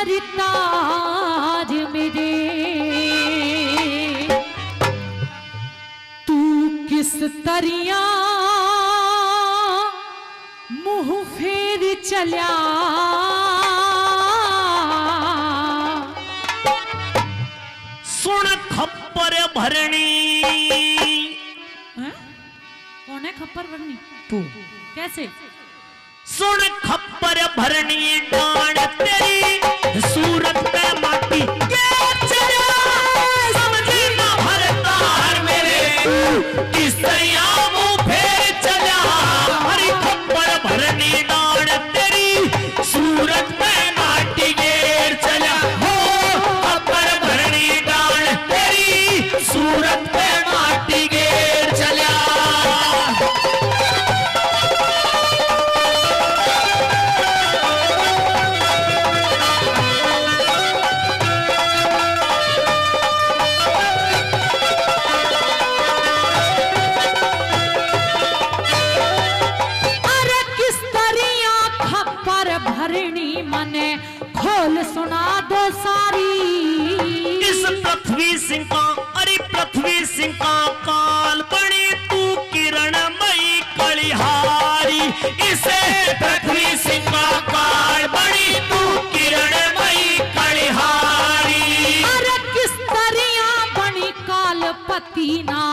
सरताज मेरे तू किस तरिया मुंह फेर चल्या सुन खप्पर भरणी। कौन है खप्पर भरनी? तू। कैसे? सुन खप्पर भरनी डांड तेरी सूरत पे माटी के चला समझी ना भरता हर मेरे किस तरह मुंह फेर चला। हरी खप्पर भरनी डांड तेरी सूरत पे माटी गेर चला हो। खप्पर भरनी डांड तेरी सूरत पे माटी गेर चला। मने खोल सुना दो सारी। इस पृथ्वी सिंह का अरे पृथ्वी सिंह का काल बनी तू किरणमयी कलिहारी। इसे पृथ्वी सिंह का काल बनी तू किरणमयी कलिहारी। अरे किस तरह बनी कालपति ना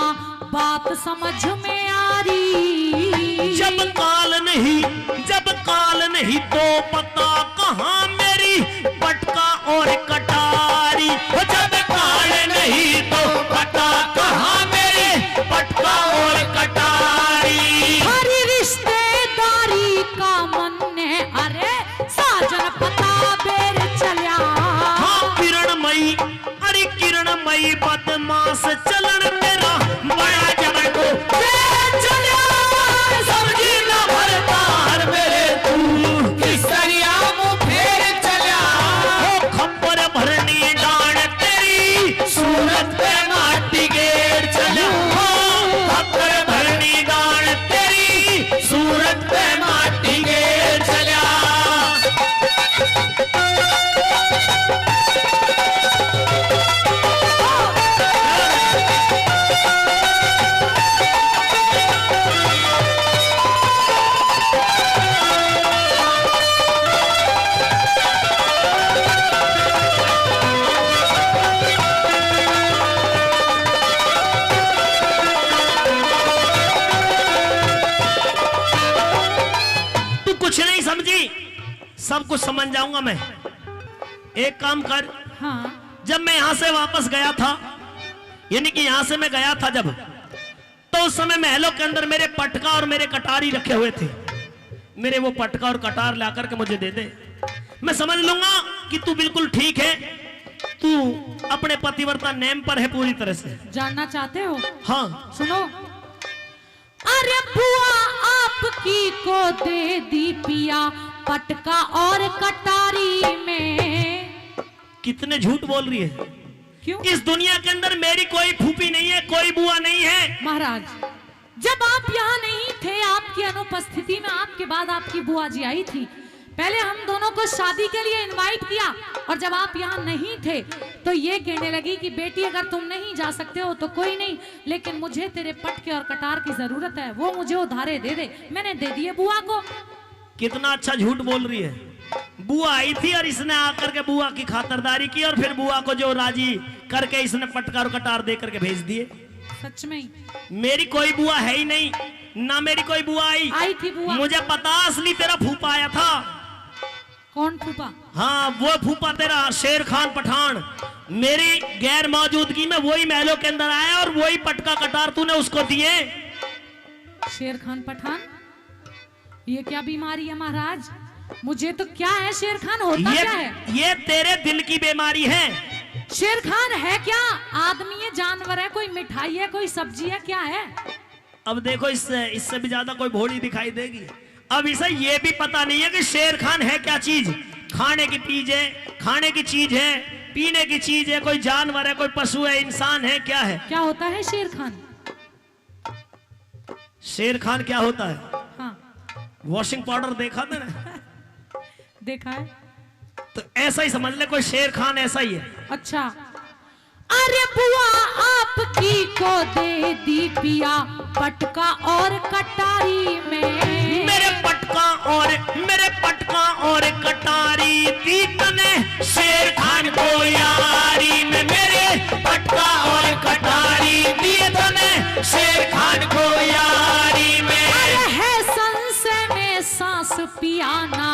बात समझ में आ रही। जब काल नहीं तो पता कहाँ मेरी पटका और कटारी। जब काल नहीं तो पता कहाँ मेरी पटका और कटारी। हरी रिश्तेदारी का मन ने अरे साजन पता बेर चल्या। हाँ किरणमयी अरे किरणमयी बदमाश चलन तेरा बड़ा जबड़ को चल्या। समझी ना भरता हर मेरे तू किस तरह मुंह फेर चला। ओ खप्पर भरनी डांड तेरी सूरत पे माटी गेर चला। ओ खप्पर भरनी डांड तेरी सूरत पे माटी गेर चला। सब कुछ समझ जाऊंगा मैं। एक काम कर। हाँ। जब मैं यहां से वापस गया था यानी कि यहां से मैं गया था जब तो उस समय महलों के अंदर मेरे पटका और मेरे कटारी रखे हुए थे। मेरे वो पटका और कटार ला करके मुझे दे दे। मैं समझ लूंगा कि तू बिल्कुल ठीक है। तू अपने पतिव्रता नेम पर है पूरी तरह से। जानना चाहते हो? हाँ सुनो। अरे बुआ आपकी को दे दी पिया पटका और कटारी में। कितने झूठ बोल रही है। क्यों? इस दुनिया के अंदर मेरी कोई फूफी नहीं है, कोई बुआ नहीं है। महाराज जब आप यहाँ नहीं थे, आपकी अनुपस्थिति में आपके बाद आपकी बुआ जी आई थी। पहले हम दोनों को शादी के लिए इनवाइट किया और जब आप यहाँ नहीं थे तो ये कहने लगी कि बेटी अगर तुम नहीं जा सकते हो तो कोई नहीं, लेकिन मुझे तेरे पटके और कटार की जरूरत है, वो मुझे उधारे दे दे। मैंने दे दिए बुआ को। कितना अच्छा झूठ बोल रही है। बुआ आई थी और इसने आकर के बुआ की खातरदारी की और फिर बुआ को जो राजी करके इसने पटका और कटार दे करके भेज दिए। सच में? मेरी कोई बुआ है ही नहीं, ना मेरी कोई बुआ आई थी बुआ। मुझे पता असली तेरा फूफा आया था। कौन फूफा? हाँ वो फूफा तेरा शेर खान पठान। मेरी गैर मौजूदगी में वही महलों के अंदर आया और वही पटका कटार तूने उसको दिए। शेर खान पठान? ये क्या बीमारी है महाराज? मुझे तो क्या है शेर खान होता क्या है? ये तेरे दिल की बीमारी है। शेर खान है क्या? आदमी है, जानवर है, कोई मिठाई है, कोई सब्जी है, क्या है? अब देखो इससे भी ज्यादा कोई भोली दिखाई देगी। अब इसे ये भी पता नहीं है कि शेर खान है क्या चीज। खाने की चीज है, खाने की चीज है, पीने की चीज है, कोई जानवर है, कोई पशु है, इंसान है, क्या है? क्या होता है शेर खान? शेर खान क्या होता है? हाँ। वॉशिंग पाउडर देखा था ना? देखा है। तो ऐसा ही समझ ले, कोई शेर खान ऐसा ही है। अच्छा। अरे बुआ आपकी को दे दी पिया पटका और कटारी में, मेरे पटका और कटारी दी तने शेर खान को यारी में, मेरे पटका और कटारी दी तने शेर खान को यारी में। अरे है संशय में सांस पियाना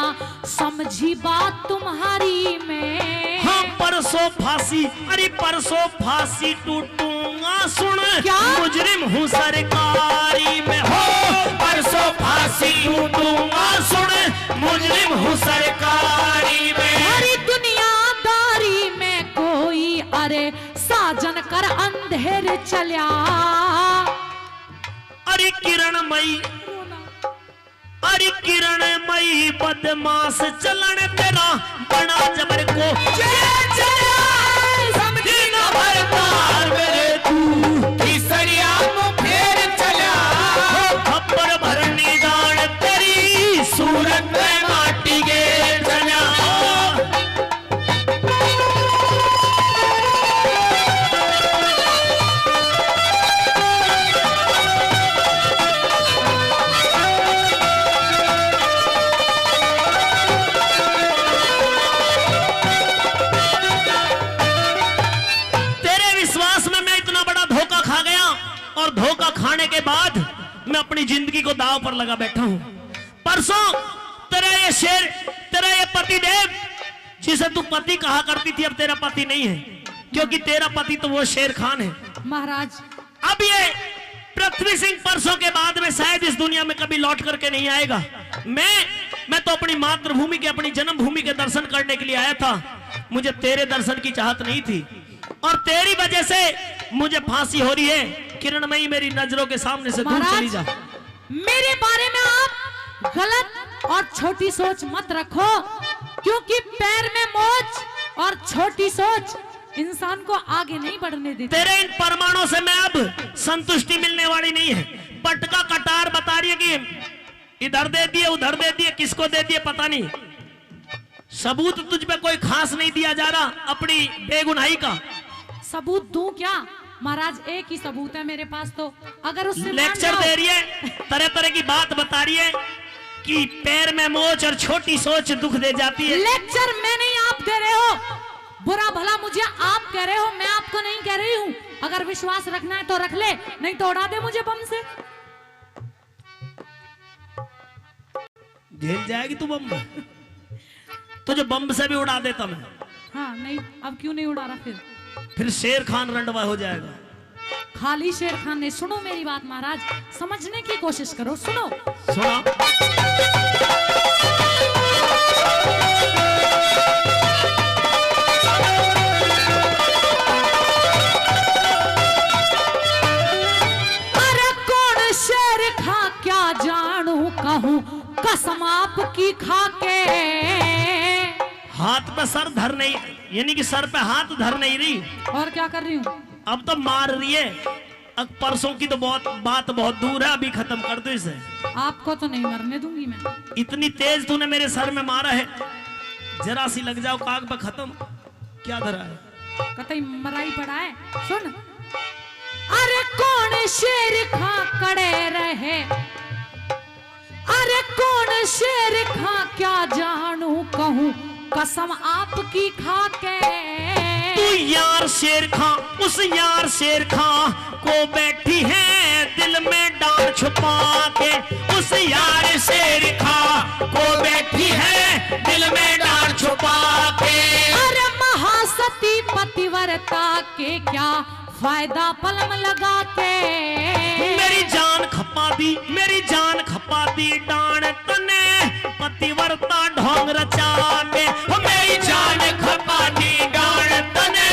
समझी बात तुम्हारी में। हाँ परसों फांसी, अरे परसों फांसी टूटूंगा सुन, क्या? मुजरिम हूँ सरकारी में, हो परसों फांसी टूटूंगा सुन, मुजरिम हूँ सरकारी में। हरी दुनियादारी में कोई अरे साजन कर अंधेर चल्या। अरे किरणमयी, अरे किरणमयी बदमाश चलन तेरा बड़ा जबर को समझी न भरतार मेरे तू तीसरिया में फेर चला, खप्पर भरनी दान तेरी सूरत में माटी के चला। और धोखा खाने के बाद मैं अपनी जिंदगी को दांव पर लगा बैठा हूं। परसों तेरा ये शेर, तेरा ये पति देव जिसे तू पति कहा करती थी, अब तेरा पति नहीं है, क्योंकि तेरा पति तो वो शेर खान है महाराज। अब ये पृथ्वी सिंह परसों के बाद में शायद इस दुनिया में कभी लौट करके नहीं आएगा। मैं तो अपनी मातृभूमि के, अपनी जन्मभूमि के दर्शन करने के लिए आया था। मुझे तेरे दर्शन की चाहत नहीं थी और तेरी वजह से मुझे फांसी हो रही है। किरणमयी मेरी नजरों के सामने से दूर चली जा। मेरे बारे में आप गलत और छोटी सोच मत रखो, क्योंकि पैर में मोच और छोटी सोच इंसान को आगे नहीं बढ़ने देती। तेरे इन परमाणुओं से मैं अब संतुष्टि मिलने वाली नहीं है। पटका कटार बता रही है कि इधर दे दिए उधर दे दिए, किसको दे दिए पता नहीं। सबूत तुझ पे कोई खास नहीं दिया जा रहा अपनी बेगुनाही का। सबूत दूं क्या महाराज? एक ही सबूत है मेरे पास, तो अगर उससे लेक्चर दे रही है, तरह तरह की बात बता रही है कि पैर में मोच और छोटी सोच दुख दे जाती है। लेक्चर मैं नहीं, आप दे रहे हो। बुरा भला मुझे आप कह रहे हो, मैं आपको नहीं कह रही हूँ। अगर विश्वास रखना है तो रख ले, नहीं तो उड़ा दे मुझे बम से। झेल जाएगी तू बम? तुझे बम से भी उड़ा देता मैं। हाँ नहीं, अब क्यों नहीं उड़ा रहा? फिर शेर खान रंडवा हो जाएगा। खाली शेर खान ने, सुनो मेरी बात महाराज, समझने की कोशिश करो, सुनो। सुना। अरे कौन शेर खा क्या जानू कहूँ कसम आपकी खा के। हाथ पे सर धर नहीं, यानी कि सर पे हाथ धर नहीं रही। और क्या कर रही हूँ? अब तो मार रही है। अब परसों की तो बात बहुत दूर है, अभी खत्म कर दो इसे। आपको तो नहीं मरने दूंगी मैं। इतनी तेज तूने मेरे सर में मारा है, जरा सी लग जाओ काग पे खत्म। क्या धरा है? कतई मराई पड़ा है। सुन। अरे कौन शेर खा कड़े रहे, अरे कौन शेर खा क्या जानू कहूँ कसम आपकी खा के। तू यार शेर खा, उस यार शेर खा को बैठी है दिल में डाल छुपा के। उस यार शेर खा को बैठी है दिल में डाल छुपा के। अरे महासती पतिव्रता के क्या फायदा पलम लगा के। मेरी जान खपा दी, मेरी जान खपा दी डांड तने पतिव्रता ढोंग रचा के। मेरी जान खपा दी डांड तने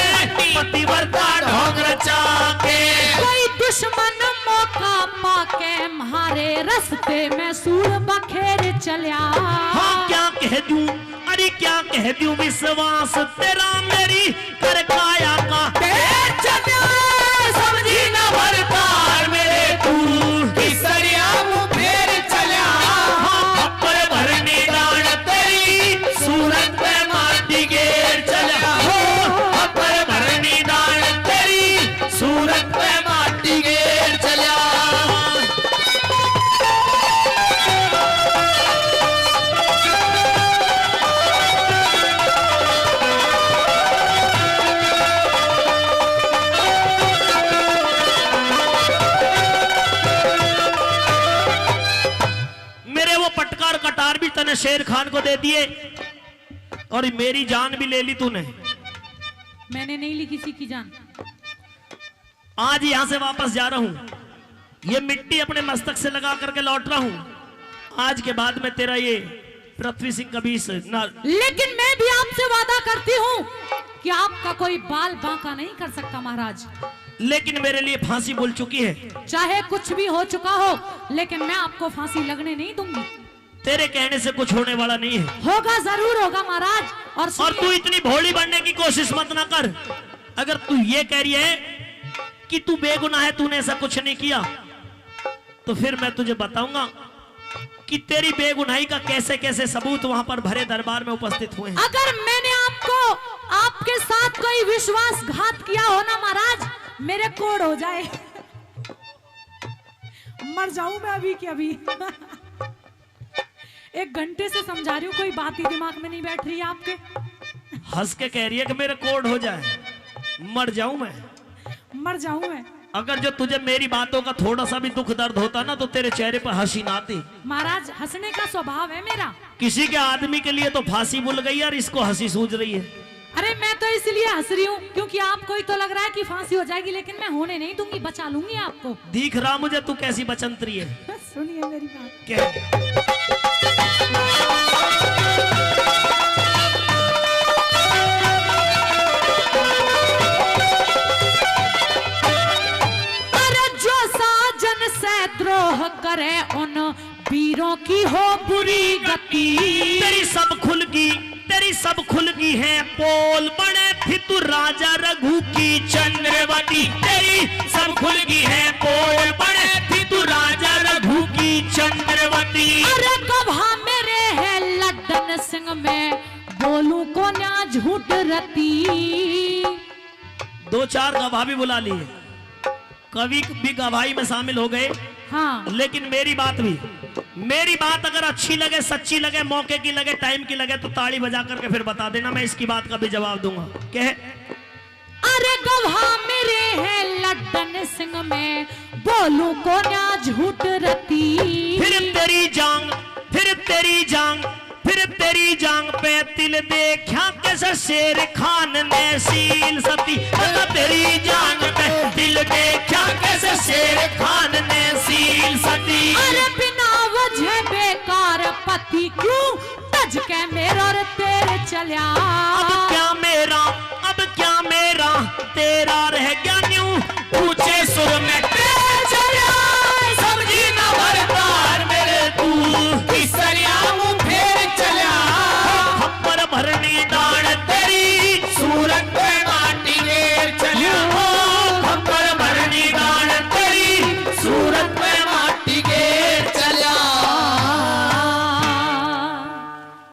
पतिव्रता ढोंग रचा के। कोई दुश्मन मौका पाके मारे रास्ते में सूर बखेर चलिया। हाँ क्या कह दूं, अरे क्या कह दूं, विश्वास तेरा मेरी कर काया का। समझी ना भरतार मेरे तू किसरिया मुँह फेर चला। हाँ खप्पर भरने दान तेरी सूरत पे माटी तने शेर खान को दे दिए और मेरी जान भी ले ली तूने। मैंने नहीं ली किसी की जान। आज यहां से वापस जा रहा हूं, ये मिट्टी अपने मस्तक से लगा करके लौट रहा हूं। आज के बाद में तेरा ये पृथ्वी सिंह कभी लेकिन मैं भी आपसे वादा करती हूँ कि आपका कोई बाल बांका नहीं कर सकता महाराज। लेकिन मेरे लिए फांसी बोल चुकी है। चाहे कुछ भी हो चुका हो, लेकिन मैं आपको फांसी लगने नहीं दूंगी। तेरे कहने से कुछ होने वाला नहीं है। होगा, जरूर होगा महाराज। और तू इतनी भोली बनने की कोशिश मत ना कर। अगर तू ये कह रही है कि तू बेगुनाह है, तूने ऐसा कुछ नहीं किया, तो फिर मैं तुझे बताऊंगा कि तेरी बेगुनाही का कैसे कैसे सबूत वहां पर भरे दरबार में उपस्थित हुए हैं। अगर मैंने आपको आपके साथ कोई विश्वासघात किया हो ना महाराज, मेरे कोड़ हो जाए, मर जाऊं मैं अभी की अभी। एक घंटे से समझा रही हूँ, कोई बात ही दिमाग में नहीं बैठ रही है आपके। हंस के कह रही है कि मेरे कोड हो जाए, मर जाऊं मैं, मर जाऊं मैं। अगर जो तुझे मेरी बातों का थोड़ा सा भी दुख दर्द होता ना, तो तेरे चेहरे पर हंसी ना आती। महाराज, हंसने का स्वभाव है मेरा। किसी के आदमी के लिए तो फांसी भूल गई और इसको हंसी सूझ रही है। अरे मैं तो इसलिए हंस रही हूँ क्योंकि आपको ही तो लग रहा है कि फांसी हो जाएगी, लेकिन मैं होने नहीं दूंगी, बचा लूंगी आपको। दिख रहा मुझे तू कैसी बचंतरी है। सुनिए मेरी बात। क्या? अरे जो साजन से द्रोह करे उन वीरों की हो बुरी गति। तेरी सब खुल गई है पोल, बने थी तू राजा रघु की चंद्रवती। तेरी सब खुल गई है पोल, बने थी तू राजा रघु की चंद्रवती। अरे कभा मेरे है लड्डन सिंह में बोलूं को न्या झूठ रती। 2-4 गवाह भी बुला लिए, कवि भी गवाही में शामिल हो गए। हाँ, लेकिन मेरी बात अगर अच्छी लगे, सच्ची लगे, मौके की लगे, टाइम की लगे, तो ताली बजा करके फिर बता देना, मैं इसकी बात का भी जवाब दूंगा। कह अरे गवाह मेरे है लड्डन सिंह में बोलूं को न्या झूठ रती। फिर तेरी जांग पे तिल देखा कैसे शेर खान ने सील सती। तेरी जांग पे तिल देखा कैसे शेर खान ने सील सती। अरे बिना वजह बेकार पति क्यों तज के मेरा तेरे चलिया। अब क्या